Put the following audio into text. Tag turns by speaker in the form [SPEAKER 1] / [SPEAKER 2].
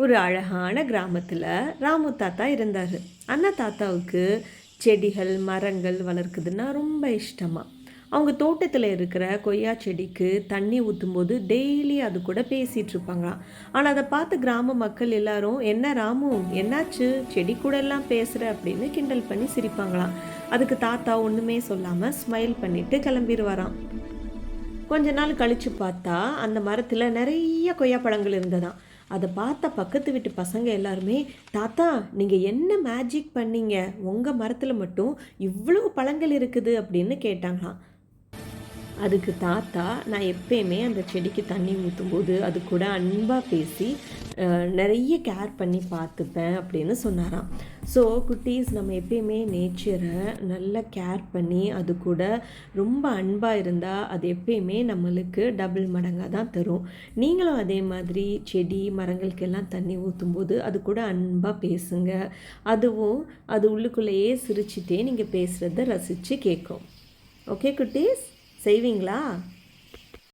[SPEAKER 1] ஒரு அழகான கிராமத்தில் ராமு தாத்தா இருந்தார். அந்த தாத்தாவுக்கு செடிகள் மரங்கள் வளர்க்குதுன்னா ரொம்ப இஷ்டமாக. அவங்க தோட்டத்தில் இருக்கிற கொய்யா செடிக்கு தண்ணி ஊற்றும்போது டெய்லி அது கூட பேசிகிட்டு இருப்பாங்களாம். ஆனால் அதை பார்த்து கிராம மக்கள் எல்லாரும், என்ன ராமு, என்னாச்சு, செடி கூட எல்லாம் பேசுகிற அப்படின்னு கிண்டல் பண்ணி சிரிப்பாங்களாம். அதுக்கு தாத்தா ஒன்றுமே சொல்லாமல் ஸ்மைல் பண்ணிட்டு கிளம்பிடுவாராம். கொஞ்ச நாள் கழித்து பார்த்தா அந்த மரத்தில் நிறைய கொய்யா பழங்கள் இருந்ததாம். அதை பார்த்த பக்கத்து வீட்டு பசங்க எல்லாருமே, தாத்தா நீங்கள் என்ன மேஜிக் பண்ணீங்க, உங்கள் மரத்தில் மட்டும் இவ்வளோ பழங்கள் இருக்குது அப்படின்னு கேட்டாங்களாம். அதுக்கு தாத்தா, நான் எப்பயுமே அந்த செடிக்கு தண்ணி ஊற்றும்போது அது கூட அன்பாக பேசி நிறைய கேர் பண்ணி பார்த்துப்பேன் அப்படின்னு சொன்னாராம். ஸோ குட்டீஸ், நம்ம எப்பயுமே நேச்சரை நல்லா கேர் பண்ணி அது கூட ரொம்ப அன்பாக இருந்தால் அது எப்பயுமே நம்மளுக்கு டபுள் மடங்காக தான் தரும். நீங்களும் அதே மாதிரி செடி மரங்களுக்கெல்லாம் தண்ணி ஊற்றும்போது அது கூட அன்பாக பேசுங்க. அதுவும் அது உள்ளுக்குள்ளேயே சிரிச்சிட்டே நீங்கள் பேசுகிறத ரசித்து கேட்கும். ஓகே குட்டீஸ், செய்வீங்களா?